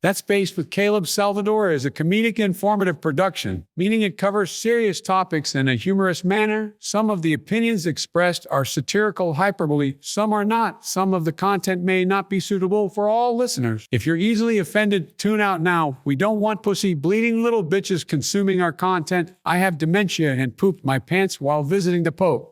That's Based with Caleb Salvatore is a comedic informative production, meaning it covers serious topics in a humorous manner. Some of the opinions expressed are satirical hyperbole, some are not. Some of the content may not be suitable for all listeners. If you're easily offended, tune out now. We don't want pussy bleeding little bitches consuming our content. I have dementia and pooped my pants while visiting the Pope.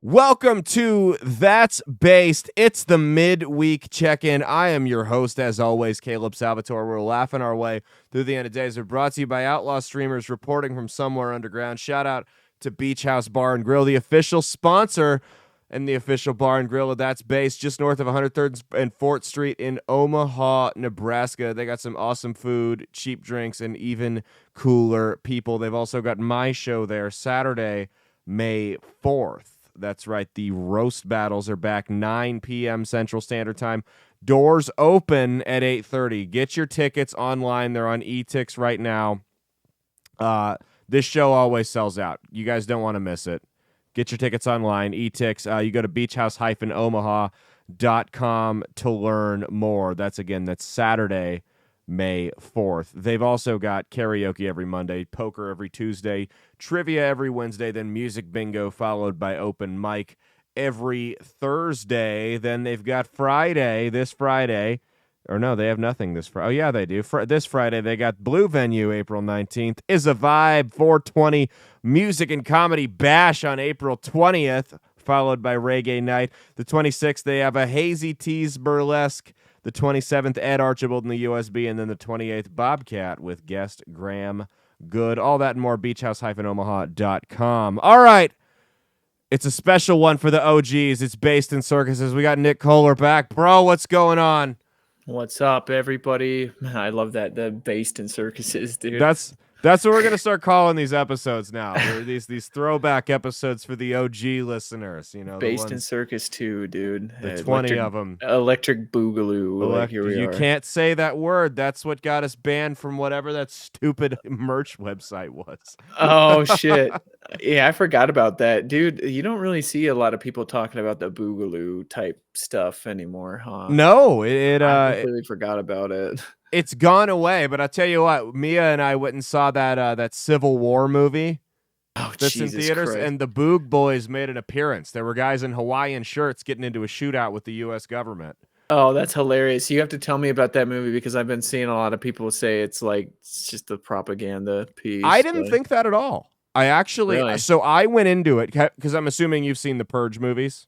Welcome to That's Based. It's the midweek check-in. I am your host, as always, Caleb Salvatore. We're laughing our way through the end of days. We're brought to you by Outlaw Streamers reporting from somewhere underground. Shout out to Beach House Bar and Grill, the official sponsor and the official bar and grill of That's Based, just north of 103rd and 4th Street in Omaha, Nebraska. They got some awesome food, cheap drinks, and even cooler people. They've also got my show there Saturday, May 4th. That's right. The roast battles are back 9 p.m. Central Standard Time. Doors open at 8:30. Get your tickets online. They're on eTix right now. This show always sells out. You guys don't want to miss it. Get your tickets online. eTix. You go to beachhouse-omaha.com to learn more. That's Saturday, May 4th. They've also got karaoke every Monday, poker every Tuesday, trivia every Wednesday, then music bingo followed by open mic every Thursday. Then they've got this Friday. Or no, they have nothing this Friday. Oh, yeah, they do. This Friday, they got Blue Venue April 19th. Is a Vibe 420 Music and Comedy Bash on April 20th, followed by Reggae Night. The 26th, they have a Hazy Teas Burlesque. The 27th, Ed Archibald in the USB, and then the 28th, Bobcat with guest Graham Good. All that and more, beachhouse-omaha.com. All right. It's a special one for the OGs. It's Based in Circuses. We got Nick Kohler back. Bro, what's going on? What's up, everybody? I love that, the Based in Circuses, dude. That's what we're going to start calling these episodes now. These throwback episodes for the OG listeners. You know, Based in Circus 2, dude. The 20 of them. Electric Boogaloo. Here we are. Can't say that word. That's what got us banned from whatever that stupid merch website was. Oh, shit. Yeah, I forgot about that. Dude, you don't really see a lot of people talking about the Boogaloo type stuff anymore, huh? No, I completely forgot about it. It's gone away, but I'll tell you what, Mia and I went and saw that Civil War movie that's Jesus in theaters, Christ. and the Boog Boys made an appearance. There were guys in Hawaiian shirts getting into a shootout with the U.S. government. Oh, that's hilarious. You have to tell me about that movie because I've been seeing a lot of people say it's just a propaganda piece. I didn't think that at all. Really? So I went into it, because I'm assuming you've seen the Purge movies.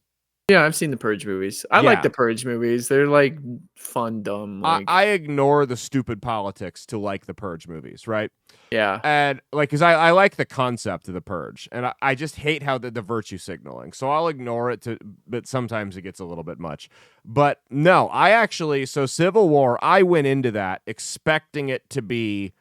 Yeah, I've seen the Purge movies. I like the Purge movies. They're like fun, dumb. I ignore the stupid politics to like the Purge movies, right? Yeah. And because I like the concept of the Purge, and I just hate how the virtue signaling. So I'll ignore it, but sometimes it gets a little bit much. But no, so Civil War, I went into that expecting it to be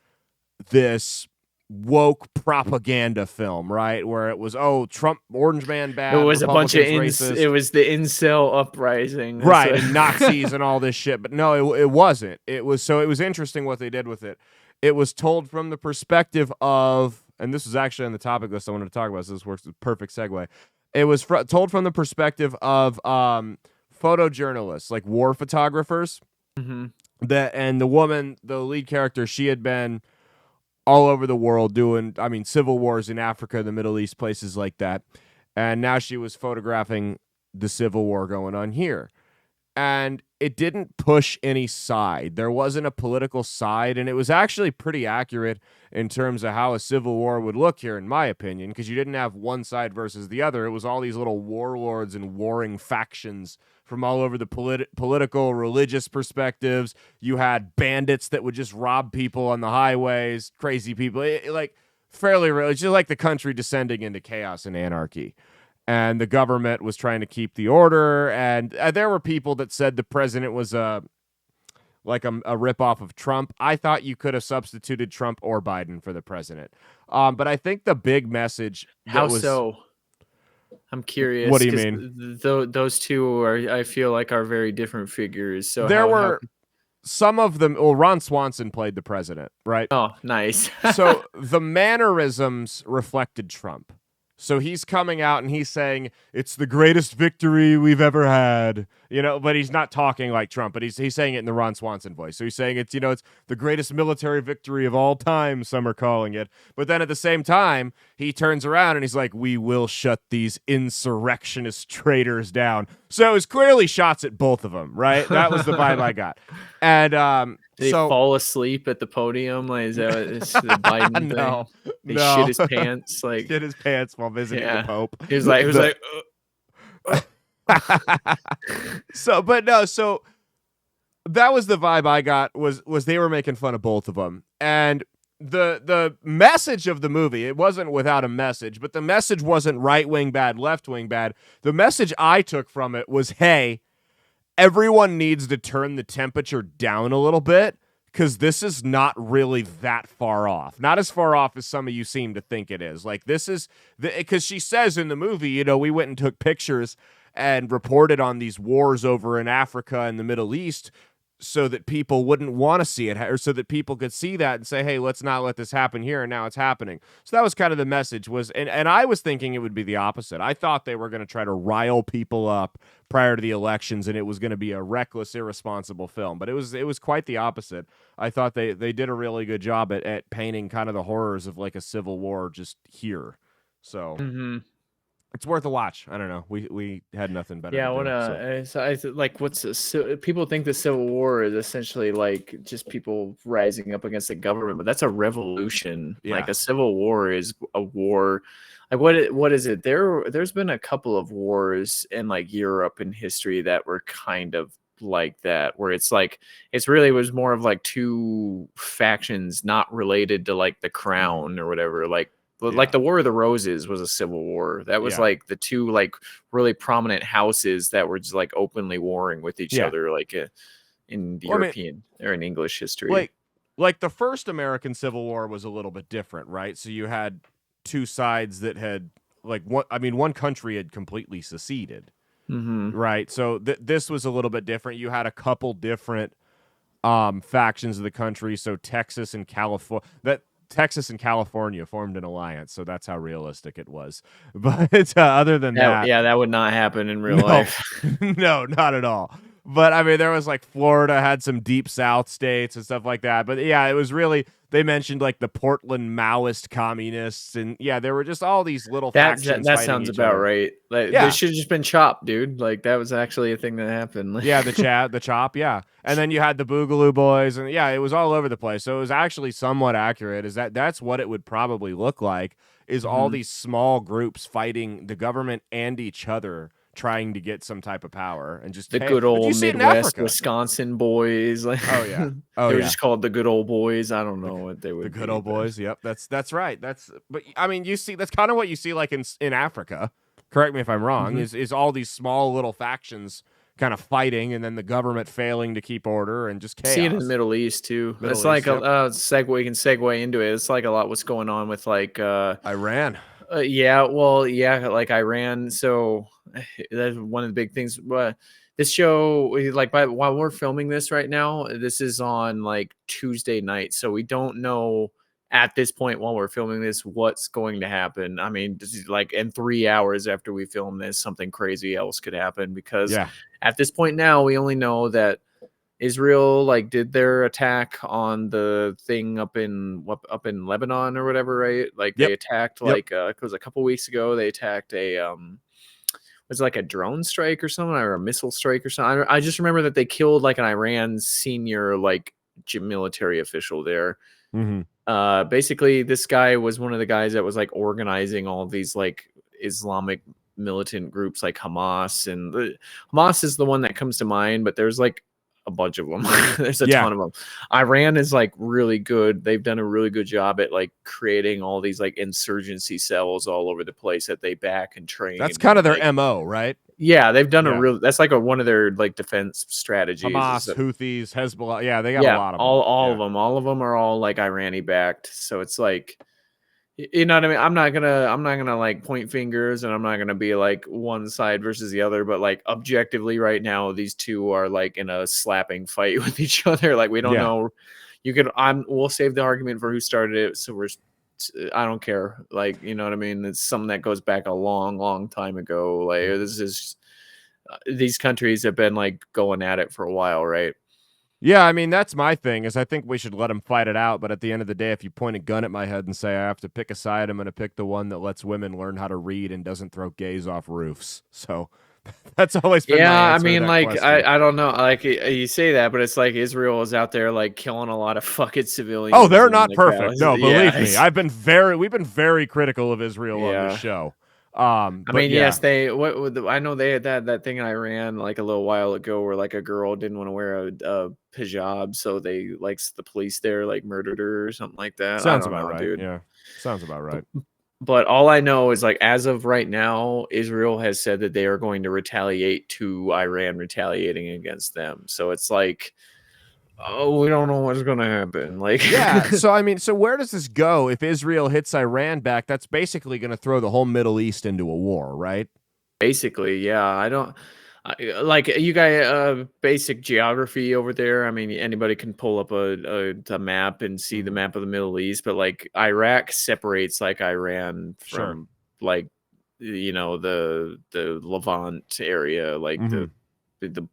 this woke propaganda film, right? Where it was, Trump, Orange Man bad. It was a bunch of racist. It was the incel uprising, right? And Nazis and all this shit. But no, it wasn't. It was interesting what they did with it. It was told from the perspective of, and this was actually on the topic list I wanted to talk about. So this works, perfect segue. It was told from the perspective of photojournalists, like war photographers. Mm-hmm. And the woman, the lead character, she had been all over the world doing, civil wars in Africa, the Middle East, places like that. And now she was photographing the Civil War going on here. And it didn't push any side. There wasn't a political side. And it was actually pretty accurate in terms of how a civil war would look here, in my opinion, because you didn't have one side versus the other. It was all these little warlords and warring factions from all over the political, religious perspectives. You had bandits that would just rob people on the highways, crazy people, fairly religious, just like the country descending into chaos and anarchy. And the government was trying to keep the order. And there were people that said the president was a ripoff of Trump. I thought you could have substituted Trump or Biden for the president. But I think the big message. So? I'm curious. What do you mean? Those two I feel like are very different figures. So there were some of them. Well, Ron Swanson played the president, right? Oh, nice. So the mannerisms reflected Trump. So he's coming out and he's saying it's the greatest victory we've ever had, but he's not talking like Trump, but he's saying it in the Ron Swanson voice. So he's saying it's the greatest military victory of all time, some are calling it. But then at the same time, he turns around and he's like, we will shut these insurrectionist traitors down. So it was clearly shots at both of them, right? That was the vibe I got. And Did he fall asleep at the podium? Like, is that it's the Biden no, thing? He no. shit his pants. Like, Shit his pants while visiting the Pope. He was like, So that was the vibe I got was they were making fun of both of them. And the message of the movie, it wasn't without a message, but the message wasn't right wing bad, left wing bad. The message I took from it was, hey, everyone needs to turn the temperature down a little bit because this is not really that far off. Not as far off as some of you seem to think it is. Like, this is because she says in the movie, we went and took pictures and reported on these wars over in Africa and the Middle East so that people wouldn't want to see it, or so that people could see that and say, hey, let's not let this happen here, and now it's happening. So that was kind of the message, and I was thinking it would be the opposite. I thought they were going to try to rile people up prior to the elections, and it was going to be a reckless, irresponsible film. But it was quite the opposite. I thought they did a really good job at painting kind of the horrors of like a civil war just here. So it's worth a watch. I don't know. We had nothing better. Yeah, to do, people think the Civil War is essentially like just people rising up against the government, but that's a revolution. Yeah. Like a civil war is a war. Like what is it? There's been a couple of wars in like Europe in history that were kind of like that, where it's like it's really was more of like two factions not related to like the crown or whatever. Like the War of the Roses was a civil war. That was like the two like really prominent houses that were just like openly warring with each other, like in the European or in English history. Like the first American Civil War was a little bit different, right? So you had two sides that had one country had completely seceded, right? So this was a little bit different. You had a couple different factions of the country. So Texas and California formed an alliance, so that's how realistic it was. But other than that, that would not happen in real life. No, not at all. But I mean, there was like Florida had some deep South states and stuff like that. But yeah, it was really, they mentioned like the Portland Maoist communists, and there were just all these little factions. That sounds about right. Like they should have just been chopped, dude. Like that was actually a thing that happened. The chop, and then you had the Boogaloo Boys, and it was all over the place. So it was actually somewhat accurate. That's what it would probably look like? Is all these small groups fighting the government and each other, trying to get some type of power, and just the good old Midwest Wisconsin boys. Like, they were just called the good old boys. I don't know what they would. The good old boys. Yep, that's right. But I mean, you see, that's kind of what you see like in Africa. Correct me if I'm wrong. Is all these small little factions kind of fighting, and then the government failing to keep order, and just chaos. See it in the Middle East too. It's like a segue. We can segue into it. It's like a lot what's going on with like Iran. Like Iran. So that's one of the big things. This show, while we're filming this right now, this is on like Tuesday night, so we don't know at this point while we're filming this what's going to happen. I mean, this is like in 3 hours after we film this, something crazy else could happen, because at this point now we only know that Israel like did their attack on the thing up in Lebanon or whatever, right? Like they attacked it was a couple weeks ago. They attacked was it like a drone strike or something, or a missile strike or something. I just remember that they killed like an Iran senior like military official there. Basically, this guy was one of the guys that was like organizing all of these like Islamic militant groups like Hamas, and Hamas is the one that comes to mind, but there's like a bunch of them. There's a ton of them. Iran is like really good. They've done a really good job at like creating all these like insurgency cells all over the place that they back and train. That's kind of their MO, right? Yeah, they've done that's like one of their like defense strategies. Hamas, Houthis, Hezbollah. Yeah, they got a lot of them. All of them. All of them are all like Irani backed. So it's like, you know what I mean? I'm not gonna like point fingers, and I'm not gonna be like one side versus the other, but like objectively right now, these two are like in a slapping fight with each other. Like we don't know. We'll save the argument for who started it. So I don't care. Like, you know what I mean? It's something that goes back a long, long time ago. Like, this is these countries have been like going at it for a while, right? Yeah, I mean, that's my thing, is I think we should let them fight it out, but at the end of the day, if you point a gun at my head and say I have to pick a side, I'm going to pick the one that lets women learn how to read and doesn't throw gays off roofs. So that's always been my Yeah, I answer to mean, that like, question. I don't know. Like, you say that, but it's like Israel is out there, like, killing a lot of fucking civilians. Oh, they're and, not like, perfect. No, yeah, believe me. We've been very critical of Israel on yeah. this show. I But mean, yeah, yes, I know they had that thing in Iran like a little while ago where like a girl didn't want to wear a hijab, so they like the police there like murdered her or something like that. I sounds don't about know, right. dude. Yeah, sounds about right. But all I know is like as of right now, Israel has said that they are going to retaliate to Iran retaliating against them. So it's like, oh, we don't know what's going to happen. Like, Yeah, so I mean, so where does this go if Israel hits Iran back? That's basically going to throw the whole Middle East into a war, right? basically, yeah. Like you got basic geography over there. I mean, anybody can pull up a map and see the map of the Middle East, but like Iraq separates like Iran Sure. from like the Levant area, like the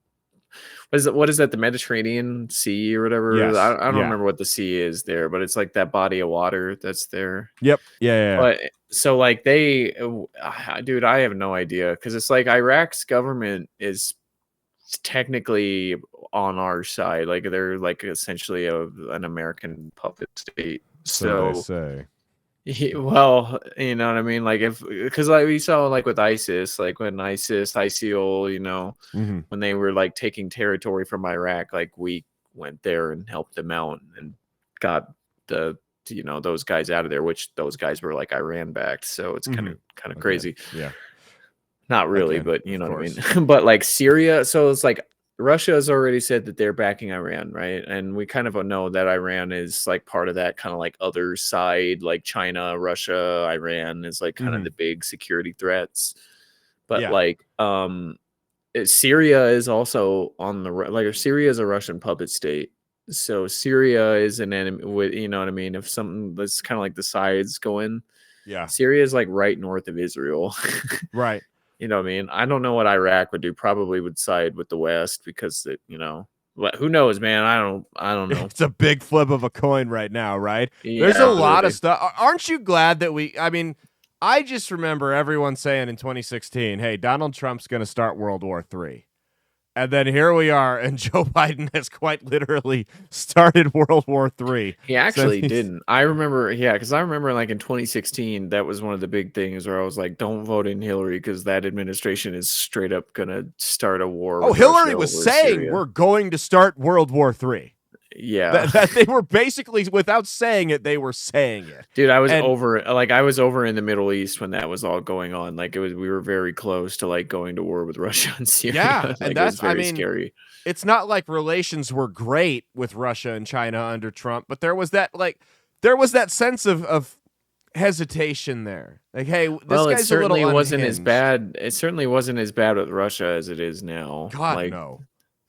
what is that, the Mediterranean Sea or whatever. Yes. I don't Yeah. remember what the sea is there, but it's like that body of water that's there. Yep. Yeah. But so like dude, I have no idea because it's like Iraq's government is technically on our side. Like they're like essentially an American puppet state. So they So say. well, you know what I mean? Like because like we saw like with ISIS, like when ISIL, when they were like taking territory from Iraq, like we went there and helped them out and got those guys out of there, which those guys were like Iran backed. So it's kind of crazy. Yeah. Not really, Again, but you of know what I course. mean? But like Syria, so it's like Russia has already said that they're backing Iran, right? And we kind of know that Iran is like part of that kind of like other side, like China, Russia, Iran is like kind of the big security threats. But Yeah. like Syria is also on like Syria is a Russian puppet state. So Syria is an enemy with, you know what I mean? If something that's kind of like the sides go in, Yeah. Syria is like right north of Israel. Right. You know what I mean? I don't know what Iraq would do. Probably would side with the West because who knows, man? I don't know. It's a big flip of a coin right now, right? There's Yeah, a lot of absolutely. stuff. Aren't you glad that I mean, I just remember everyone saying in 2016, hey, Donald Trump's going to start World War III. And then here we are, and Joe Biden has quite literally started World War III. He actually didn't. I remember, because I remember like in 2016, that was one of the big things where I was like, don't vote in Hillary because that administration is straight up going to start a war. Oh, with Hillary Russia was over saying Syria. we're going to start World War III. Yeah. That they were basically, without saying it, they were saying it. Dude, I was over in the Middle East when that was all going on. Like we were very close to like going to war with Russia and Syria. Yeah, like, and it was that's very scary. It's not like relations were great with Russia and China under Trump, but there was that sense of hesitation there. Like, hey, this guy's it certainly a little wasn't as unhinged. bad. It certainly wasn't as bad with Russia as it is now. God, like,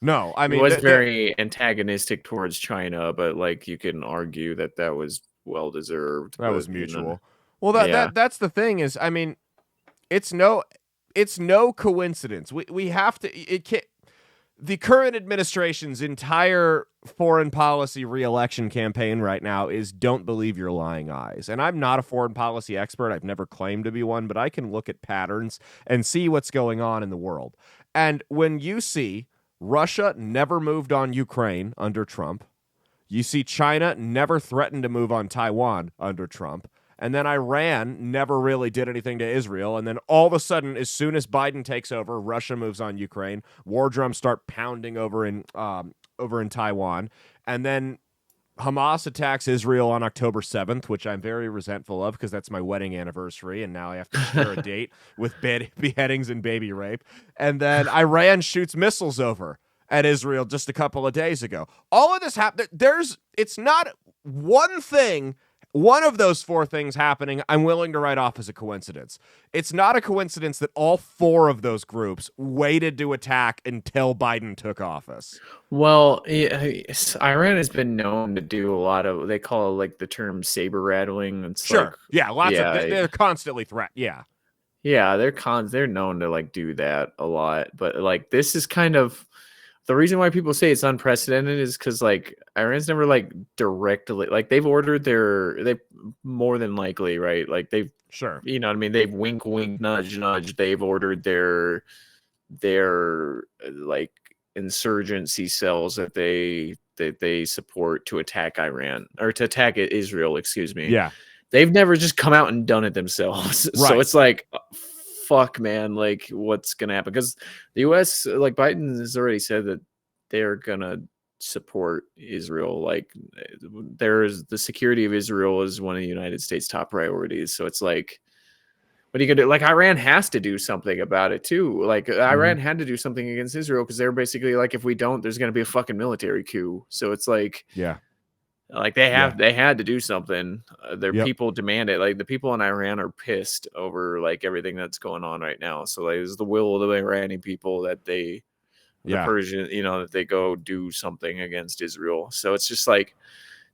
no. I mean, it was very antagonistic towards China, but like you can argue that was well deserved. That was but, mutual. Well, that's the thing is, I mean, it's no coincidence. We have to. It can't. The current administration's entire foreign policy re-election campaign right now is don't believe your lying eyes. And I'm not a foreign policy expert. I've never claimed to be one, but I can look at patterns and see what's going on in the world. And when you see Russia never moved on Ukraine under Trump, you see China never threatened to move on Taiwan under Trump, and then Iran never really did anything to Israel. And then all of a sudden, as soon as Biden takes over, Russia moves on Ukraine. War drums start pounding over in Taiwan. And then Hamas attacks Israel on October 7th, which I'm very resentful of because that's my wedding anniversary. And now I have to share a date with beheadings and baby rape. And then Iran shoots missiles over at Israel just a couple of days ago. All of this happened. It's not one thing one of those four things happening, I'm willing to write off as a coincidence. It's not a coincidence that all four of those groups waited to attack until Biden took office. Well, Iran has been known to do a lot of, they call it like the term saber rattling. It's Sure. like, Yeah, they're constantly they're known to like do that a lot. But like this is kind of the reason why people say it's unprecedented is because like Iran's never like directly, like they've ordered they more than likely, right? Like they've, Sure. you know what I mean? They've wink, wink, nudge, nudge. They've ordered their like insurgency cells that they support to attack Iran or to attack Israel, excuse me. Yeah. They've never just come out and done it themselves. Right. So it's like, fuck, man, like what's gonna happen? Because the US, like Biden has already said that they're gonna support Israel. Like there's the security of Israel is one of the United States' top priorities. So it's like, what are you gonna do? Like Iran has to do something about it too. Like Iran had to do something against Israel because they're basically like, if we don't, there's gonna be a fucking military coup. So it's like, yeah, like they had to do something. Their people demand it. Like the people in Iran are pissed over like everything that's going on right now. So like it's the will of the Iranian people that the Persian, that they go do something against Israel. So it's just like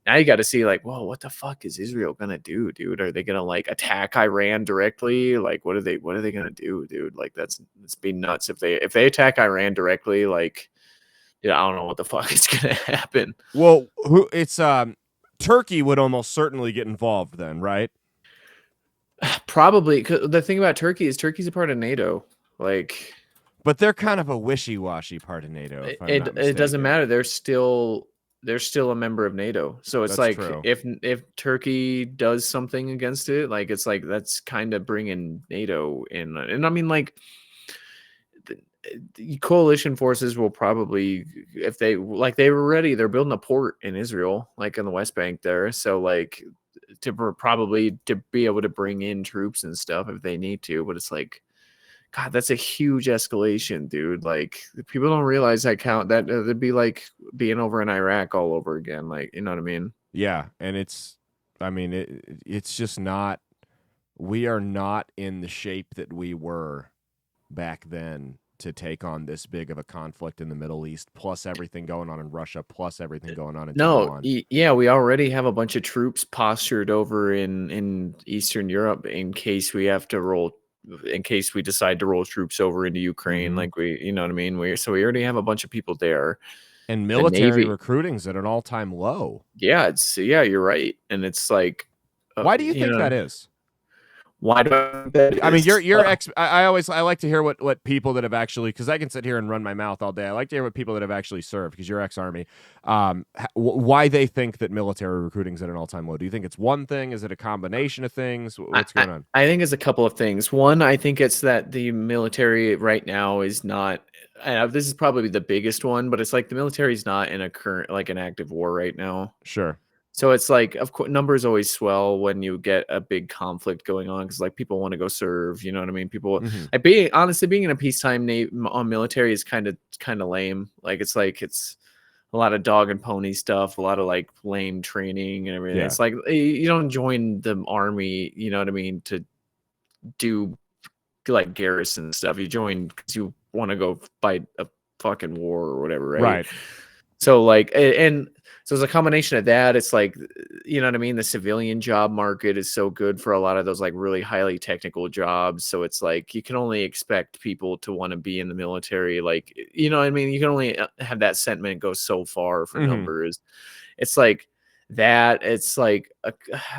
now you got to see like, whoa, what the fuck is Israel gonna do, dude? Are they gonna like attack Iran directly? Like what are they gonna do, dude? Like it's be nuts if they attack Iran directly, like. Yeah, I don't know what the fuck is gonna happen. Well, it's Turkey would almost certainly get involved then, right? Probably. 'Cause the thing about Turkey is Turkey's a part of NATO. Like, but they're kind of a wishy-washy part of NATO. If I'm not it doesn't matter. They're still a member of NATO. So it's that's like true. if Turkey does something against it, like it's like that's kind of bringing NATO in. And I mean, like. The coalition forces will probably, if they like, they were ready. They're building a port in Israel, like in the West Bank there. So like probably to be able to bring in troops and stuff if they need to. But it's like, God, that's a huge escalation, dude. Like people don't realize that count. That it'd be like being over in Iraq all over again. Like, you know what I mean? Yeah, and it's just not. We are not in the shape that we were back then to take on this big of a conflict in the Middle East, plus everything going on in Russia, plus everything going on in Taiwan. Yeah, we already have a bunch of troops postured over in Eastern Europe in case we have to in case we decide to roll troops over into Ukraine. Like you know what I mean? We already have a bunch of people there. And military recruiting's at an all-time low. Yeah, you're right. And it's like, why do you think that is? Why do I think that is? I mean, I like to hear what people that have actually, because I can sit here and run my mouth all day. I like to hear what people that have actually served, because you're ex-Army, why they think that military recruiting is at an all-time low. Do you think it's one thing? Is it a combination of things? What's going on? I think it's a couple of things. One, I think it's that the military right now is not, this is probably the biggest one, but it's like the military is not in a current, like an active war right now. Sure. So it's like, of course, numbers always swell when you get a big conflict going on because like people want to go serve. You know what I mean? People like being in a peacetime military is kind of lame. Like it's a lot of dog and pony stuff, a lot of like lame training and everything. Yeah. It's like you don't join the army. You know what I mean? To do like garrison stuff. You join because you want to go fight a fucking war or whatever, right? Right. So like and. So it's a combination of that. It's like, you know what I mean? The civilian job market is so good for a lot of those like really highly technical jobs. So it's like you can only expect people to want to be in the military. Like, you know what I mean? You can only have that sentiment go so far for numbers. It's like that. It's like,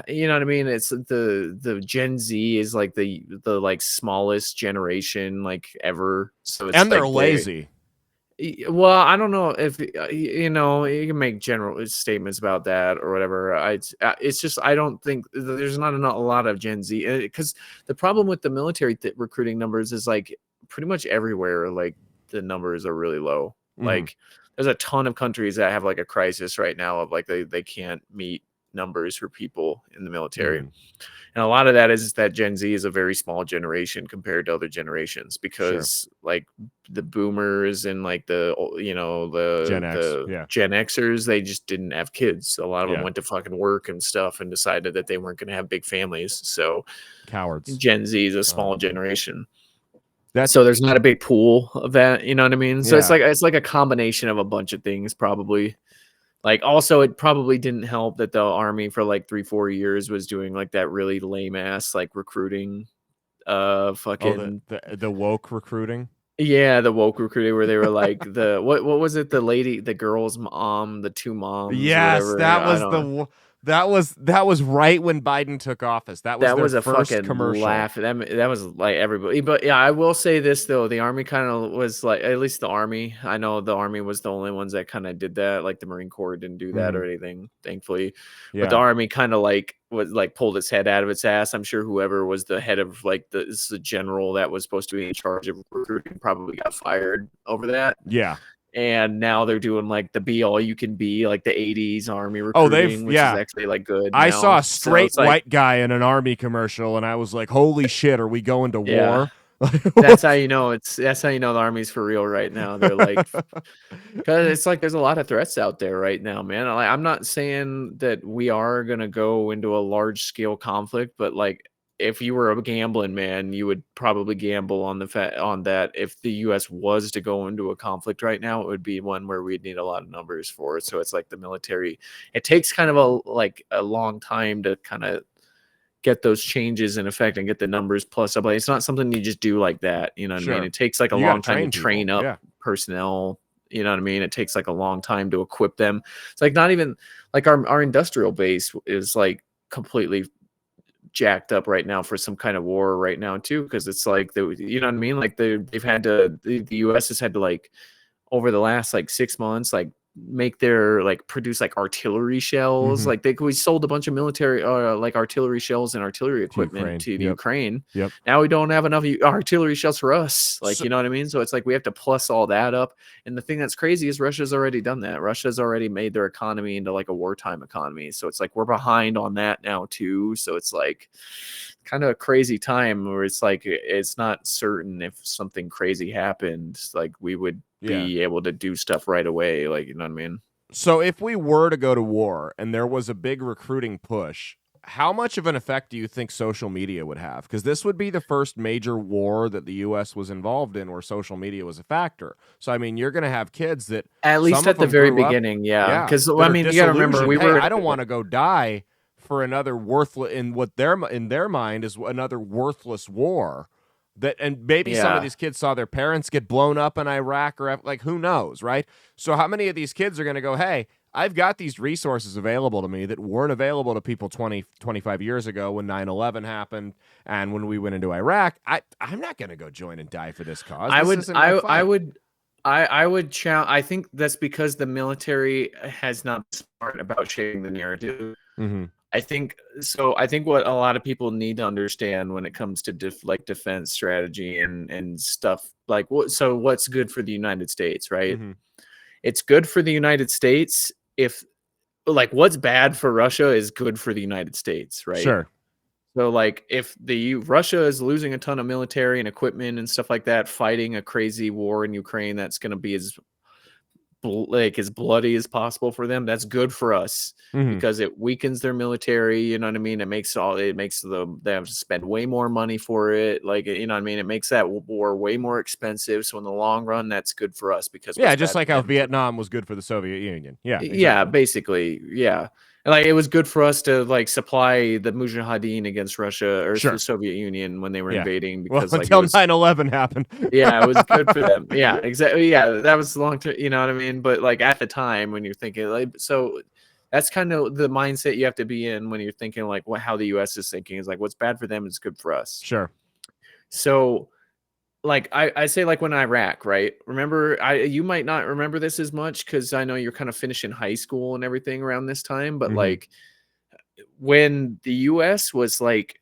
you know what I mean? It's the Gen Z is like the like smallest generation like ever. So it's they're lazy. Well, I don't know if you can make general statements about that or whatever. It's just I don't think there's not a lot of Gen Z because the problem with the military recruiting numbers is like pretty much everywhere. Like the numbers are really low. Like there's a ton of countries that have like a crisis right now of like they can't meet numbers for people in the military. Mhm. And a lot of that is that Gen Z is a very small generation compared to other generations, Sure. because like the boomers and like Gen X. the Yeah. Gen Xers, they just didn't have kids. A lot of them Yeah. went to fucking work and stuff and decided that they weren't going to have big families. So Cowards. Gen Z is a small generation. That's So there's not a big pool of that, you know what I mean? So Yeah. it's like a combination of a bunch of things, probably. Like, also, it probably didn't help that the army for like 3-4 years was doing like that really lame ass like recruiting, fucking the woke recruiting. yeah, the woke recruiting where they were like the what was it? The girl's mom, the two moms or Yes, whatever. I don't. that was right when Biden took office. That was That their was a first fucking commercial. laugh. That was like everybody. But yeah, I will say this though, the army kind of was like, at least the army. I know the army was the only ones that kind of did that. Like the Marine Corps didn't do that or anything, thankfully. But the Yeah. army kind of like was like pulled its head out of its ass. I'm sure whoever was the head of like the general that was supposed to be in charge of recruiting probably got fired over that. Yeah. And now they're doing like the be all you can be, like the 80s army Oh, recruiting, which is yeah. actually like good. I now. saw a So straight it's like, white guy in an army commercial, and I was like, "Holy shit, are we going to yeah. war?" That's how you know that's how you know the army's for real right now. They're like, because it's like there's a lot of threats out there right now, man. Like, I'm not saying that we are gonna go into a large scale conflict, but like if you were a gambling man, you would probably gamble on on that. If the U.S. was to go into a conflict right now, it would be one where we'd need a lot of numbers for it. So it's like the military. It takes kind of a long time to kind of get those changes in effect and get the numbers plus up. Like, it's not something you just do like that. You know what I mean? Sure. It takes like a You gotta long time to train people. train up Yeah. personnel. You know what I mean? It takes like a long time to equip them. It's like not even like our industrial base is like completely jacked up right now for some kind of war right now too, because it's like you know what I mean? Like they've had to the US has had to like over the last like 6 months like make their like produce like artillery shells. Mhm. Like we sold a bunch of military like artillery shells and artillery equipment Ukraine. to the Yep. Ukraine. Yep. Now we don't have enough artillery shells for us. Like, So- you know what I mean? So it's like we have to plus all that up. And the thing that's crazy is Russia's already done that. Russia's already made their economy into like a wartime economy. So it's like we're behind on that now too. So it's like kind of a crazy time where it's like it's not certain if something crazy happened, like we would be able to do stuff right away. Like, you know what I mean? So if we were to go to war and there was a big recruiting push, how much of an effect do you think social media would have? Because this would be the first major war that the U.S. was involved in where social media was a factor. So, I mean, you're going to have kids that At least some of at the them very grew up- beginning, yeah. Because that I are mean, you got to remember we disillusioned. were. Hey, I don't want to go die for another worthless in their mind is another worthless war. That and maybe some Yeah. of these kids saw their parents get blown up in Iraq or like who knows, right? So how many of these kids are going to go, hey, I've got these resources available to me that weren't available to people 20, 25 years ago when 9/11 happened and when we went into Iraq. I'm not going to go join and die for this cause. I This would, isn't my I fight. would, I would challenge. I think that's because the military has not been smart about shaping the narrative. Mhm. I think so. I think what a lot of people need to understand when it comes to defense strategy and stuff like what's good for the United States, right? Mhm. It's good for the United States if like what's bad for Russia is good for the United States, right? Sure. So like if Russia is losing a ton of military and equipment and stuff like that, fighting a crazy war in Ukraine that's going to be as bloody as possible for them, that's good for us Mhm. because it weakens their military. You know what I mean? They have to spend way more money for it. Like, you know what I mean? It makes that war way more expensive. So in the long run, that's good for us because Yeah, what's just bad like for how them- Vietnam was good for the Soviet Union. Yeah. Yeah, Exactly. basically, yeah. And like it was good for us to like supply the Mujahideen against Russia or Sure. the Soviet Union when they were Yeah. invading Well, because like it until was, 9/11 happened. yeah, it was good for them. Yeah, exactly. Yeah, that was long term. You know what I mean? But like at the time when you're thinking like, so that's kind of the mindset you have to be in when you're thinking like how the U.S. is thinking is like what's bad for them is good for us. Sure. So like I say like when Iraq, right? Remember, you might not remember this as much because I know you're kind of finishing high school and everything around this time, but Mhm. like when the U.S. was like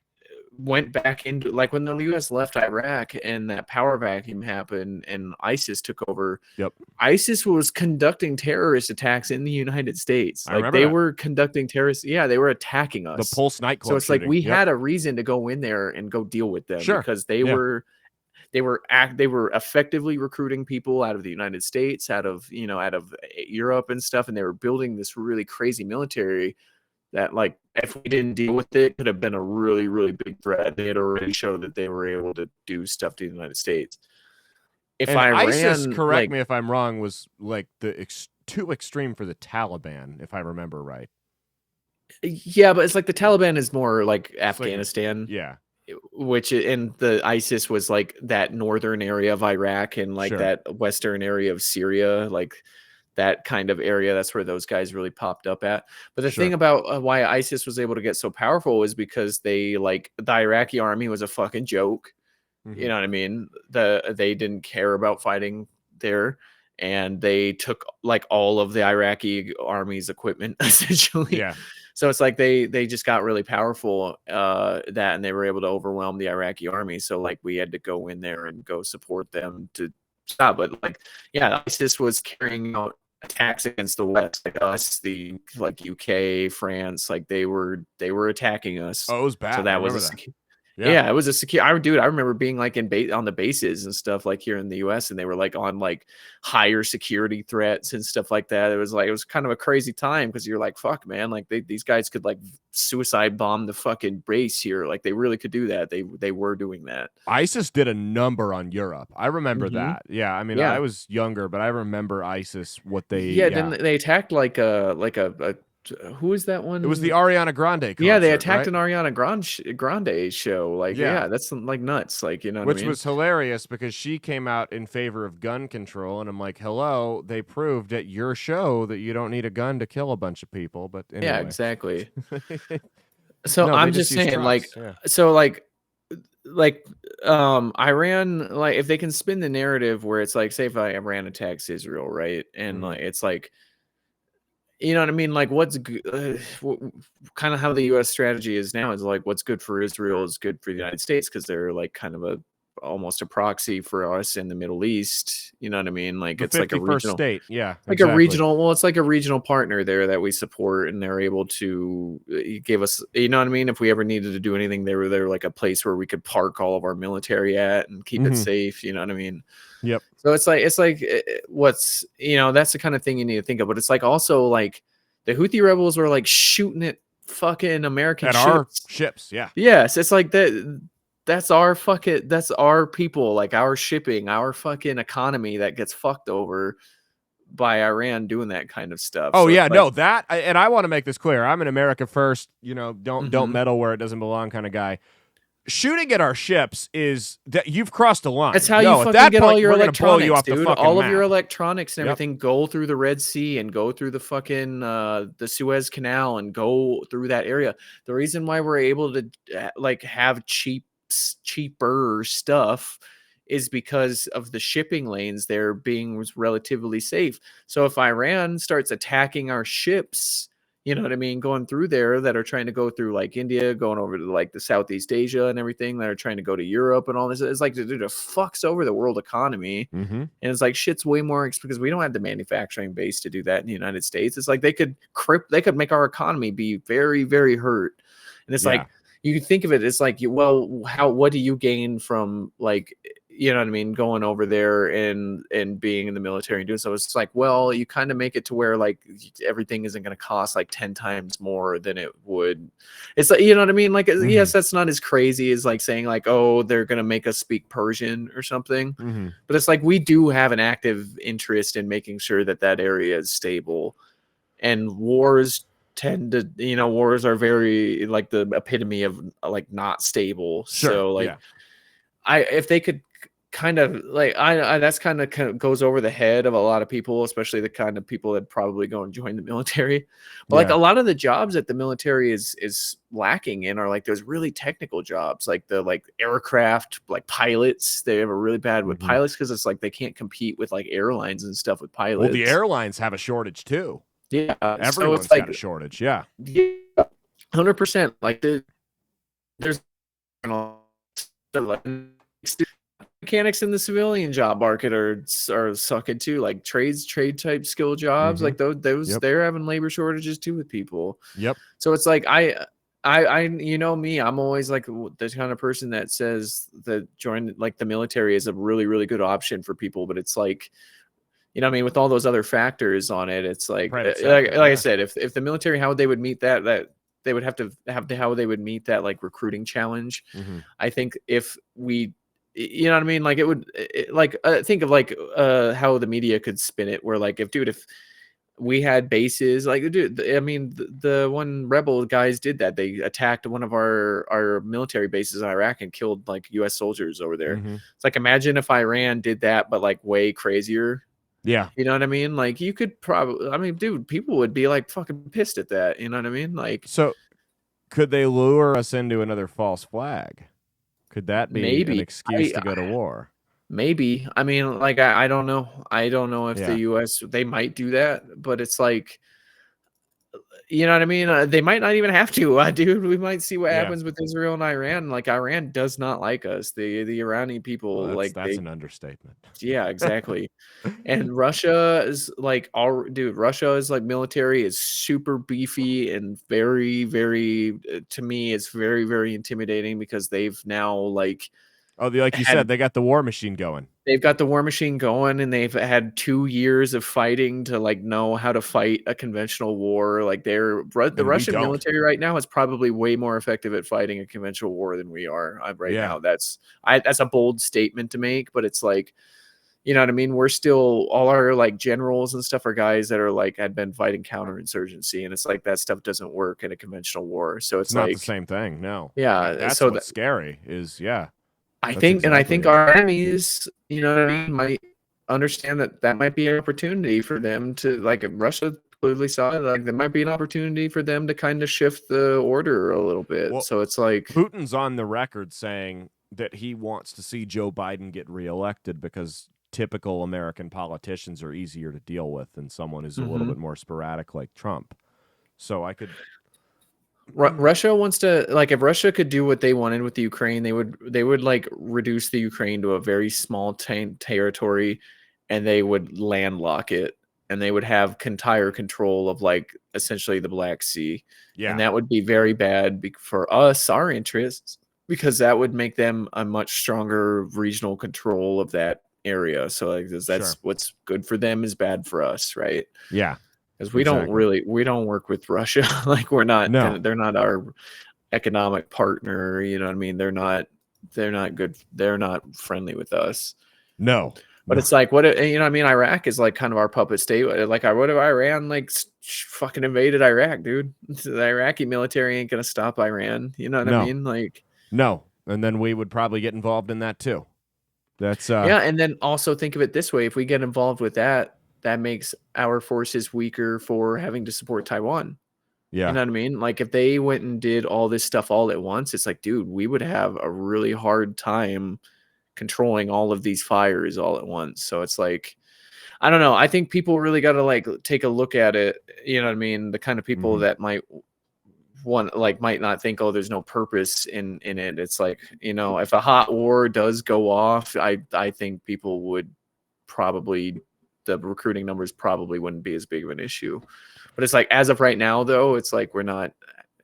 went back into, like, when the US left Iraq and that power vacuum happened and ISIS took over. Yep. ISIS was conducting terrorist attacks in the United States. I Like, remember they that. were conducting terrorist, yeah, they were attacking The us. Pulse nightclub So it's like shooting. we Yep. had a reason to go in there and go deal with them Sure. because they Yeah. were effectively recruiting people out of the United States, out of Europe and stuff, and they were building this really crazy military that, like, if we didn't deal with it, could have been a really, really big threat. They had already showed that they were able to do stuff to the United States. If And ISIS, Iran, correct like, me if I'm wrong, was like too extreme for the Taliban, if I remember right. yeah, but it's like the Taliban is more like It's like Afghanistan. Yeah. Which, and the ISIS was like that northern area of Iraq and like Sure. that western area of Syria, like that kind of area. That's where those guys really popped up at. But the Sure. thing about why ISIS was able to get so powerful is because they, like, the Iraqi army was a fucking joke. Mhm. You know what I mean? They didn't care about fighting there, and they took like all of the Iraqi army's equipment essentially. Yeah. So it's like they just got really powerful, and they were able to overwhelm the Iraqi army. So, like, we had to go in there and go support them to stop. But, like, yeah, ISIS was carrying out attacks against the West, like us, the, like, UK, France, like they were attacking us. Oh, it was bad. So I that was remember that. yeah, it was a secure. I remember being like on the bases and stuff, like here in the US, and they were like on like higher security threats and stuff like that. It was kind of a crazy time because you're like, fuck, man, like these guys could like suicide bomb the fucking base here. Like they really could do that. They were doing that. ISIS did a number on Europe. I remember Mhm. that. Yeah, I mean, Yeah. I was younger, but I remember ISIS. What they Yeah, then they attacked like a who is that one? It was the Ariana Grande concert, Yeah, they attacked right? an Ariana Grande show. Like, Yeah. yeah, that's like nuts. Like, you know what Which I mean? was hilarious because she came out in favor of gun control, and I'm like, hello, they proved at your show that you don't need a gun to kill a bunch of people. But anyway. Yeah, exactly. So No, they I'm just just use saying, like, trucks, yeah. so Iran, like, if they can spin the narrative where it's like, say if Iran attacks Israel, right? And Mhm. like it's like, you know what I mean? Like, what's kind of how the U.S. strategy is now is like, what's good for Israel is good for the United States because they're like kind of almost a proxy for us in the Middle East. You know what I mean? Like, The it's like a 51st regional, state, yeah, like exactly. a regional. Well, it's like a regional partner there that we support, and they're able to give us. You know what I mean? If we ever needed to do anything, they were like a place where we could park all of our military at and keep it Mhm. safe. You know what I mean? Yep. So it's like what's, that's the kind of thing you need to think of. But it's like also like the Houthi rebels were like shooting at fucking American At ships. our ships, yeah. Yes, it's like that. That's our people, like our shipping, our fucking economy that gets fucked over by Iran doing that kind of stuff. Oh So it's yeah, like, no, that, and I want to make this clear. I'm an America first, don't Mhm. meddle where it doesn't belong kind of guy. Shooting at our ships is that you've crossed a line. That's how No, you at fucking that get point, all your we're gonna blow you electronics, off the dude. fucking All of your map. electronics and Yep. everything go through the Red Sea and go through the fucking the Suez Canal and go through that area. The reason why we're able to like have cheaper stuff is because of the shipping lanes there being relatively safe. So if Iran starts attacking our ships, you know what I mean, going through there that are trying to go through like India, going over to like the Southeast Asia and everything that are trying to go to Europe and all this, it's like, dude, it fucks over the world economy. Mm-hmm. And it's like shit's way more because we don't have the manufacturing base to do that in the United States. It's like they could make our economy be very, very hurt. And it's like, you can think of it, it's like, well, what do you gain from, like, you know what I mean, going over there and being in the military and doing so? It's like, well, you kind of make it to where like everything isn't going to cost like 10 times more than it would. It's like, you know what I mean? Like, yes, that's not as crazy as like saying like, oh, they're going to make us speak Persian or something. Mm-hmm. But it's like, we do have an active interest in making sure that area is stable. And wars wars are very like the epitome of like not stable. Sure. So like, yeah. if they could kind of like, that's kind of goes over the head of a lot of people, especially the kind of people that probably go and join the military. But like a lot of the jobs that the military is lacking in are like those really technical jobs, like the like aircraft, like pilots. They have a really bad with pilots because it's like they can't compete with like airlines and stuff with pilots. Well, the airlines have a shortage too. Yeah, everyone's got a shortage. Yeah, 100%. Like there's and all stuff like mechanics in the civilian job market are sucking too. Like trade type skill jobs, like those Yep. they're having labor shortages too with people. Yep. So it's like you know me, I'm always like the kind of person that says that join like the military is a really, really good option for people, but it's like, you know what I mean, with all those other factors on it, it's like like I said, if the military, how they would meet that they would have to how they would meet that like recruiting challenge. I think if we, you know what I mean, like it would like think of like how the media could spin it, where like if we had bases like, dude, I mean, the one rebel guys did that. They attacked one of our military bases in Iraq and killed like US soldiers over there. It's like, imagine if Iran did that, but like way crazier. Yeah. You know what I mean? Like you could probably, I mean, dude, people would be like fucking pissed at that. You know what I mean? Like, so could they lure us into another false flag? Could that be maybe an excuse to go to war? Maybe. I mean, like, I don't know. I don't know if the US, they might do that, but it's like, you know what I mean? They might not even have to, dude. We might see what happens with Israel and Iran. Like, Iran does not like us. The Iranian people, Well, like, that's an understatement. Yeah, exactly. And Russia is like, dude, Russia is like military is super beefy and very, very, to me, it's very, very intimidating because they've now like, like you said, they got the war machine going. They've got the war machine going, and they've had 2 years of fighting to like know how to fight a conventional war. Like the Russian military right now is probably way more effective at fighting a conventional war than we are right now. That's a bold statement to make, but it's like, you know what I mean? We're still, all our like generals and stuff are guys that are like had been fighting counterinsurgency, and it's like that stuff doesn't work in a conventional war. So it's not like the same thing. No. Yeah. That's so what's scary is I think our enemies, you know what I mean, might understand that might be an opportunity for them to, like, Russia clearly saw it, like there might be an opportunity for them to kind of shift the order a little bit. Well, so it's like Putin's on the record saying that he wants to see Joe Biden get reelected because typical American politicians are easier to deal with than someone who's a little bit more sporadic like Trump. So I could. Russia wants to, like, if Russia could do what they wanted with the Ukraine, they would like reduce the Ukraine to a very small territory, and they would landlock it, and they would have entire control of like essentially the Black Sea. And that would be very bad for us, our interests, because that would make them a much stronger regional control of that area. So like that's what's good for them is bad for us, right? Yeah. Because we don't work with Russia. Like they're not our economic partner. You know what I mean? They're not good. They're not friendly with us. No. But it's like, what, you know what I mean? Iraq is like kind of our puppet state. Like, what if Iran like fucking invaded Iraq, dude? The Iraqi military ain't gonna stop Iran. You know what I mean? Like, no. And then we would probably get involved in that too. That's and then also think of it this way: if we get involved with that, that makes our forces weaker for having to support Taiwan. Yeah. You know what I mean? Like if they went and did all this stuff all at once, it's like, dude, we would have a really hard time controlling all of these fires all at once. So it's like, I don't know. I think people really got to like take a look at it. You know what I mean? The kind of people that might not think, oh, there's no purpose in it. It's like, you know, if a hot war does go off, I think people would probably, the recruiting numbers probably wouldn't be as big of an issue. But it's like, as of right now, though, it's like we're not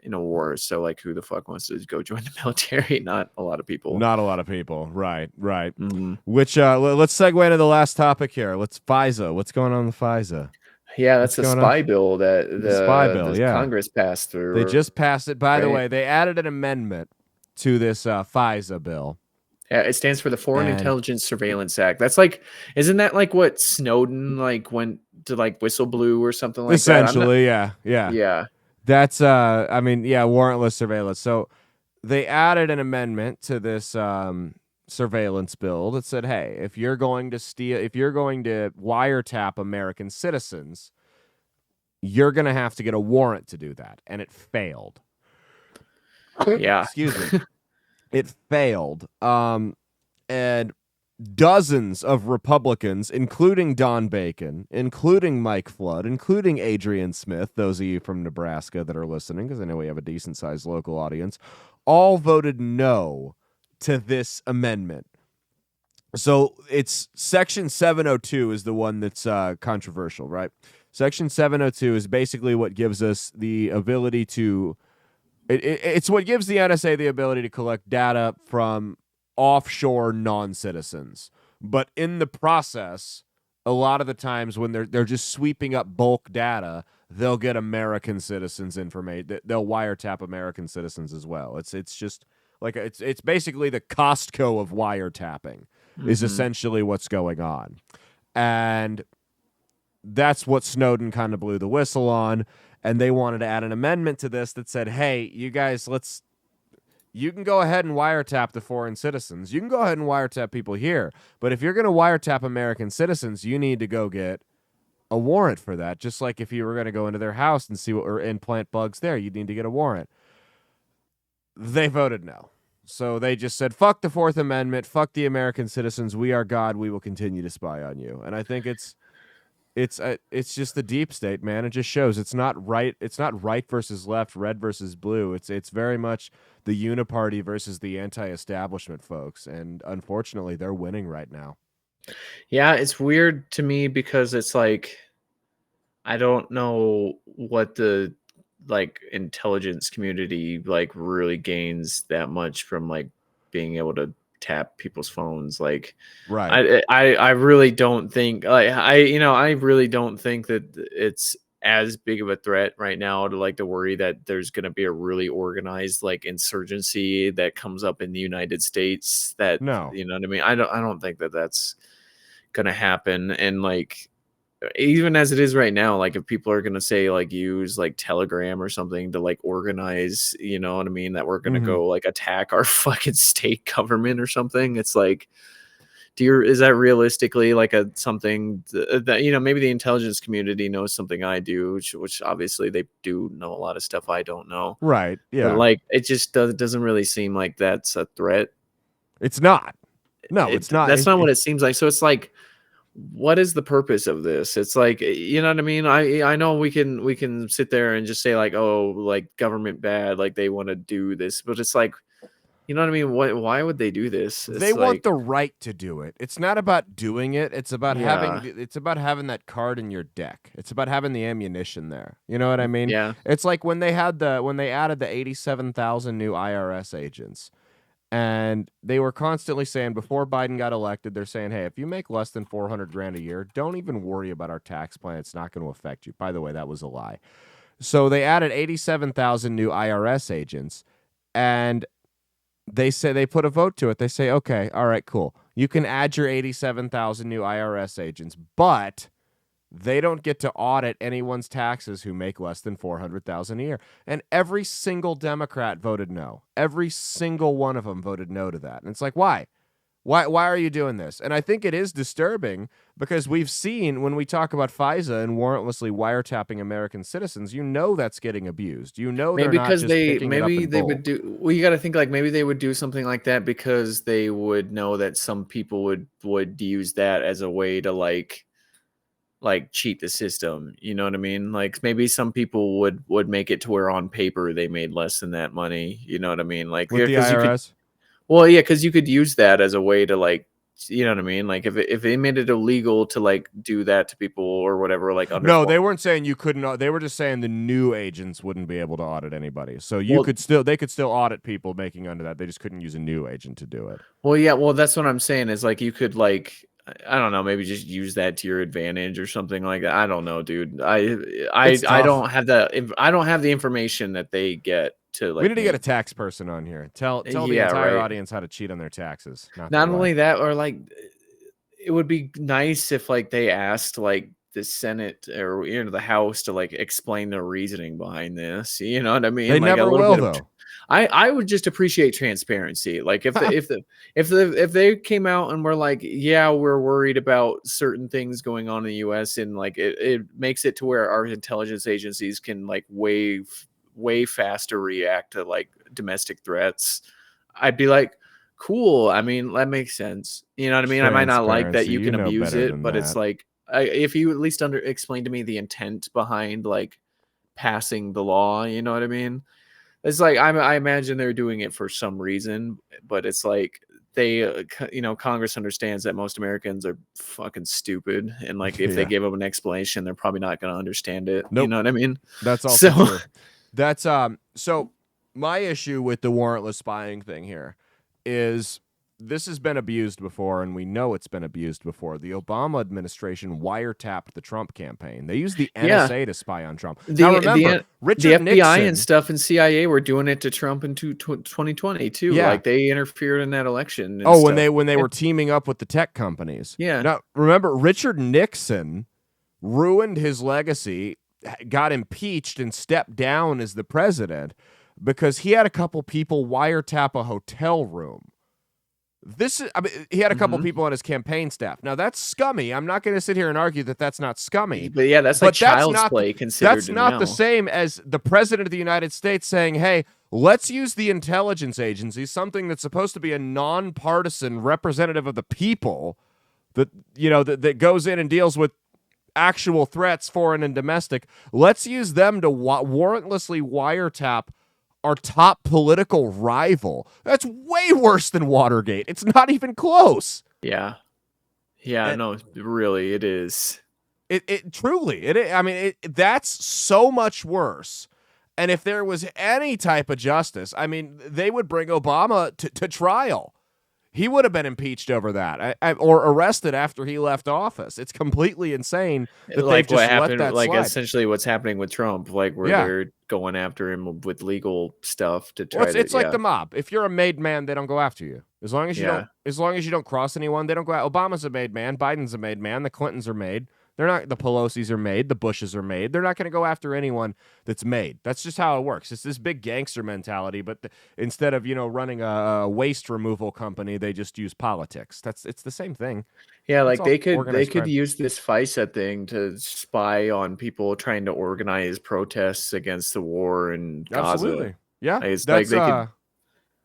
in a war. So like, who the fuck wants to go join the military? Not a lot of people. Not a lot of people. Right. Which let's segue into the last topic here. Let's FISA. What's going on with FISA? Yeah, that's a spy bill that the Congress passed through. They just passed it. By the way, they added an amendment to this FISA bill. Yeah, it stands for the Foreign Intelligence Surveillance Act. That's like, isn't that like what Snowden like went to like whistle-blew or something like Essentially, that? yeah. That's warrantless surveillance. So they added an amendment to this surveillance bill that said, hey, if you're going to wiretap American citizens, you're going to have to get a warrant to do that. And it failed. Yeah. Excuse me. It failed. And dozens of Republicans, including Don Bacon, including Mike Flood, including Adrian Smith, those of you from Nebraska that are listening, because I know we have a decent-sized local audience, all voted no to this amendment. So it's Section 702 is the one that's controversial, right? Section 702 is basically what gives us the ability to it's what gives the NSA the ability to collect data from offshore non-citizens. But in the process, a lot of the times when they're just sweeping up bulk data, they'll get American citizens information. They'll wiretap American citizens as well. It's just like it's basically the Costco of wiretapping is essentially what's going on. And that's what Snowden kind of blew the whistle on. And they wanted to add an amendment to this that said, hey, you guys, you can go ahead and wiretap the foreign citizens. You can go ahead and wiretap people here. But if you're going to wiretap American citizens, you need to go get a warrant for that. Just like if you were going to go into their house and see or implant bugs there, you'd need to get a warrant. They voted no. So they just said, fuck the Fourth Amendment, fuck the American citizens. We are God. We will continue to spy on you. And I think it's just the deep state, man. It just shows it's not right. It's not right versus left, red versus blue. It's very much the uniparty versus the anti-establishment folks. And unfortunately, they're winning right now. Yeah, it's weird to me because it's like, I don't know what the like intelligence community like really gains that much from like being able to tap people's phones. Like, Right. I really don't think like I really don't think that it's as big of a threat right now to worry that there's going to be a really organized like insurgency that comes up in the United States that, No. you know what I mean? I don't think that that's going to happen. And like, even as it is right now, like if people are going to say like use like Telegram or something to like organize, you know what I mean, that we're going to go like attack our fucking state government or something, it's like, is that realistically like something that, you know, maybe the intelligence community knows something I do, which obviously they do know a lot of stuff I don't know. Right. Yeah. But like it just doesn't really seem like that's a threat. It's not. No, it's not. That's not what it seems like. So it's like, what is the purpose of this? It's like, you know what I mean? I know we can sit there and just say like, oh, like government bad, like they want to do this, but it's like, you know what I mean? Why would they do this? They want the right to do it. It's not about doing it. It's about having that card in your deck. It's about having the ammunition there. You know what I mean? Yeah. It's like when they added the 87,000 new IRS agents. And they were constantly saying before Biden got elected, they're saying, hey, if you make less than $400,000 a year, don't even worry about our tax plan. It's not going to affect you. By the way, that was a lie. So they added 87,000 new IRS agents, and they say they put a vote to it. They say, okay, all right, cool. You can add your 87,000 new IRS agents, but they don't get to audit anyone's taxes who make less than $400,000 a year. And every single Democrat voted no. Every single one of them voted no to that. And it's like, why? Why are you doing this? And I think it is disturbing because we've seen when we talk about FISA and warrantlessly wiretapping American citizens, you know that's getting abused. You know maybe they're not because just picking it up in they bulk. would do. Well, you got to think like maybe they would do something like that because they would know that some people would use that as a way to like cheat the system, you know what I mean? Like maybe some people would make it to where on paper they made less than that money, you know what I mean? Like With the IRS? Well, yeah, because you could use that as a way to like, you know what I mean? Like if they made it illegal to like do that to people or whatever, like under No, they weren't saying you couldn't. They were just saying the new agents wouldn't be able to audit anybody. So they could still audit people making under that. They just couldn't use a new agent to do it. Well, yeah, well that's what I'm saying is like you could like, I don't know, maybe just use that to your advantage or something like that. I don't know, dude. I don't have the information that they get to like. We need to get a tax person on here. Tell the entire audience how to cheat on their taxes. Not only that, or like, it would be nice if like they asked like the Senate or the House to like explain their reasoning behind this. You know what I mean? They like never will though. I would just appreciate transparency. Like if they came out and were like, yeah, we're worried about certain things going on in the US and like it makes it to where our intelligence agencies can like way faster react to like domestic threats. I'd be like, cool. I mean, that makes sense. You know what I mean? I might not like that Transparency, you you can know abuse better it, than but it's that. like if you at least explain to me the intent behind like passing the law, you know what I mean? It's like I imagine they're doing it for some reason, but it's like they, Congress understands that most Americans are fucking stupid, and like if they Yeah. give them an explanation, they're probably not going to understand it. You Nope. know what I mean? That's also So true. That's so my issue with the warrantless spying thing here is this has been abused before, and we know it's been abused before. The Obama administration wiretapped the Trump campaign. They used the yeah, NSA to spy on Trump. Now the remember, the Richard FBI and Nixon. stuff and CIA were doing it to Trump in 2020 too. Yeah. Like they interfered in that election and Oh, when stuff. they Yeah. were teaming up with the tech companies. Yeah. Now remember, Richard Nixon ruined his legacy, got impeached, and stepped down as the president because he had a couple people wiretap a hotel room. He had a couple people on his campaign staff. Now that's scummy. I'm not going to sit here and argue that that's not scummy. But yeah, that's But like that's child's not play considered. that's not the now. same as the president of the United States saying, "Hey, let's use the intelligence agency, something that's supposed to be a nonpartisan representative of the people, that goes in and deals with actual threats, foreign and domestic. Let's use them to warrantlessly wiretap our top political rival." That's way worse than Watergate. It's not even close. Yeah. Yeah, And- no, really, it is. It truly, that's so much worse. And if there was any type of justice, they would bring Obama to trial. He would have been impeached over that, or arrested after he left office. It's completely insane that Like they've just what let happened, that like slide. essentially what's happening with Trump, like where Yeah. they're going after him with legal stuff to try Well, it's to. like the mob. If you're a made man, they don't go after you. As long as you Yeah. don't cross anyone, they don't go out. Obama's a made man. Biden's a made man. The Clintons are made. They're not. The Pelosi's are made. The Bushes are made. They're not going to go after anyone that's made. That's just how it works. It's this big gangster mentality. But instead of running a waste removal company, they just use politics. It's the same thing. Yeah, It's like all they could organized crime. use this FISA thing to spy on people trying to organize protests against the war in Gaza. Absolutely. Yeah. It's like they could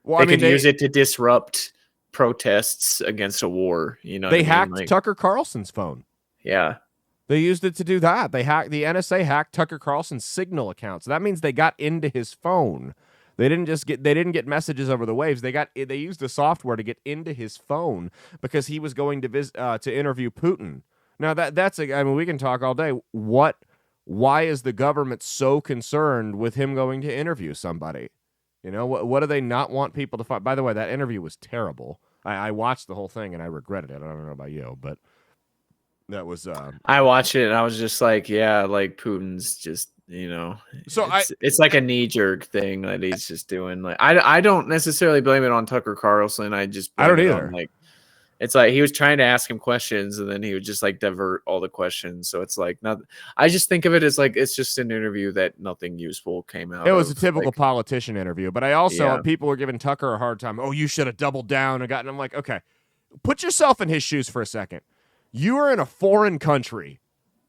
well, they I mean, could use it to disrupt protests against a war. You know, what I they mean? hacked Like, Tucker Carlson's phone. yeah, They used it to do that. The NSA hacked Tucker Carlson's Signal account. So that means they got into his phone. They didn't get messages over the waves. They used the software to get into his phone because he was going to interview Putin. Now we can talk all day. Why is the government so concerned with him going to interview somebody? What do they not want people to find? By the way, that interview was terrible. I watched the whole thing and I regretted it. I don't know about you, but that was I watched it and I was just like, yeah, like Putin's just, So it's like a knee jerk thing that he's just doing. Like I don't necessarily blame it on Tucker Carlson. I just I don't blame it either. on, like, it's like he was trying to ask him questions and then he would just like divert all the questions. So it's like I just think of it as like it's just an interview that nothing useful came out. It was a of, typical like, politician interview, but I also Yeah. people were giving Tucker a hard time. Oh, you should have doubled down and gotten. I'm like, okay, put yourself in his shoes for a second. You are in a foreign country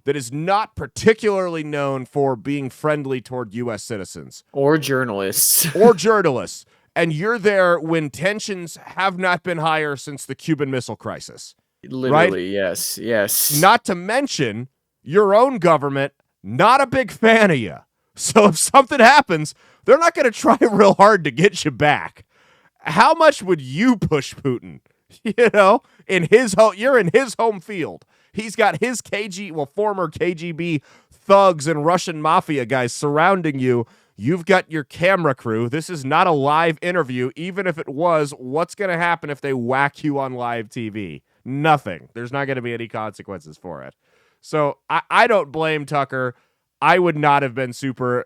that is not particularly known for being friendly toward U.S. citizens or journalists. or journalists, and you're there when tensions have not been higher since the Cuban Missile Crisis. Literally, yes. Not to mention your own government, not a big fan of you. So if something happens, they're not going to try real hard to get you back. How much would you push Putin? In his home, you're in his home field. He's got his former KGB thugs and Russian mafia guys surrounding you. You've got your camera crew. This is not a live interview. Even if it was, what's going to happen if they whack you on live TV? Nothing. There's not going to be any consequences for it. So I don't blame Tucker. I would not have been super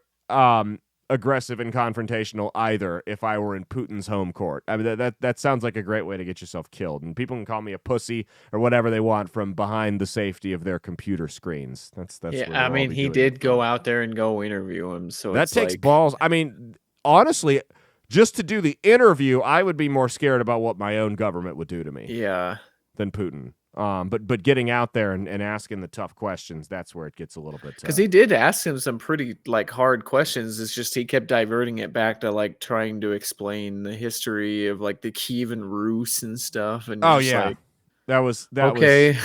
aggressive and confrontational either if I were in Putin's home court. I mean, that sounds like a great way to get yourself killed. And people can call me a pussy or whatever they want from behind the safety of their computer screens. That's Yeah, where I they'll mean, all be he doing did it go from. out there and go interview him. So That it's takes like, balls. I mean, honestly, just to do the interview, I would be more scared about what my own government would do to me yeah. than Putin. But getting out there and asking the tough questions, that's where it gets a little bit tough. Because he did ask him some pretty like hard questions. It's just he kept diverting it back to like trying to explain the history of like the Kievan Rus and stuff. And Oh just yeah, like, that was okay.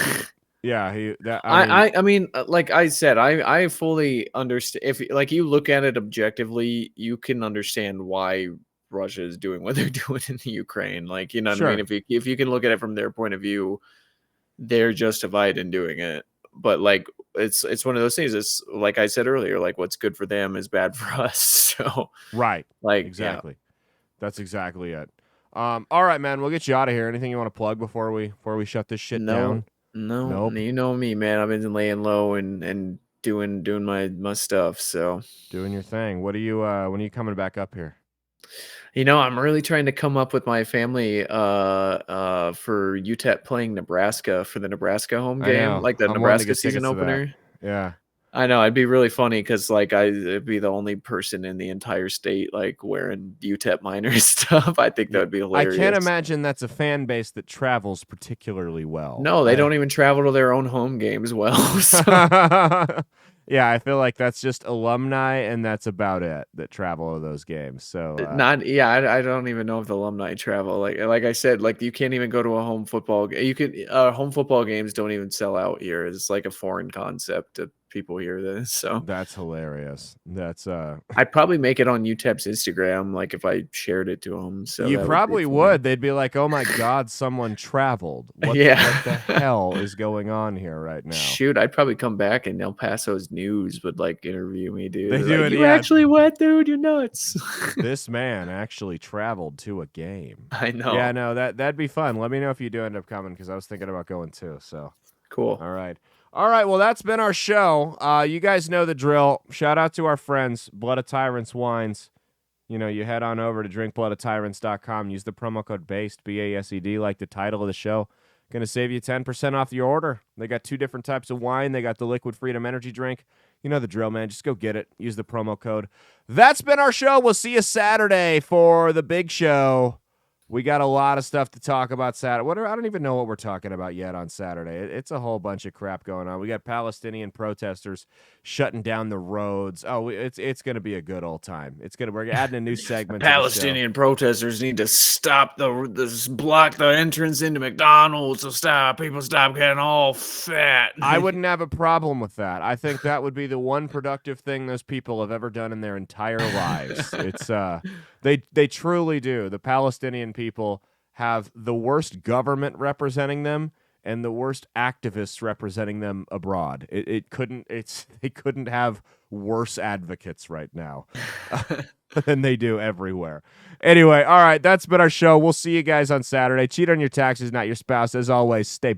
yeah. I mean, like I said, I fully understand. If like you look at it objectively, you can understand why Russia is doing what they're doing in the Ukraine. Like, you know what I mean? Sure. If you can look at it from their point of view, they're justified in doing it. But like it's one of those things. It's like I said earlier, like what's good for them is bad for us. So Right. like Exactly. That's exactly it. All right, man. We'll get you out of here. Anything you want to plug before we shut this shit down? No, Nope. you know me, man. I've been laying low and doing my stuff. So Doing your thing. What are you? When are you coming back up here? you know, I'm really trying to come up with my family for UTEP playing Nebraska for the Nebraska home I game, know. like the I'm wanting to Nebraska get season tickets to that. opener. Yeah. I know it'd be really funny because like I'd be the only person in the entire state like wearing UTEP minors stuff. I think that would be I hilarious. can't imagine that's a fan base that travels particularly well. No, they don't even travel to their own home games well. So. Yeah, I feel like that's just alumni, and that's about it that travel to those games. So Not yeah, I don't even know if the alumni travel. Like I said, like you can't even go to a home football. You could home football games don't even sell out here. It's like a foreign concept to people here. This so that's hilarious. That's I'd probably make it on UTEP's Instagram, like if I shared it to them. So you that probably would. would. They'd be like, "Oh my god, someone traveled. What the hell is going on here right now?" Shoot, I'd probably come back and El Paso's News would like interview me, dude. They They're do like, it, you yeah. actually went, dude. You're nuts. This man actually traveled to a game. I know. Yeah, no, that'd be fun. Let me know if you do end up coming because I was thinking about going too. So Cool. All right. Well, that's been our show. You guys know the drill. Shout out to our friends, Blood of Tyrants Wines. You know, you head on over to drinkbloodofTyrants.com. Use the promo code BASED, BASED, like the title of the show. Going to save you 10% off your order. They got 2 different types of wine. They got the Liquid Freedom Energy Drink. You know the drill, man. Just go get it. Use the promo code. That's been our show. We'll see you Saturday for the big show. We got a lot of stuff to talk about Saturday. I don't even know what we're talking about yet on Saturday. It's a whole bunch of crap going on. We got Palestinian protesters shutting down the roads. Oh, it's going to be a good old time. We're adding a new segment. Palestinian protesters need to stop block the entrance into McDonald's so people stop getting all fat. I wouldn't have a problem with that. I think that would be the one productive thing those people have ever done in their entire lives. It's they truly do. The Palestinian people have the worst government representing them and the worst activists representing them abroad. They couldn't have worse advocates right now than they do everywhere. Anyway, all right, that's been our show. We'll see you guys on Saturday. Cheat on your taxes, not your spouse. As always, stay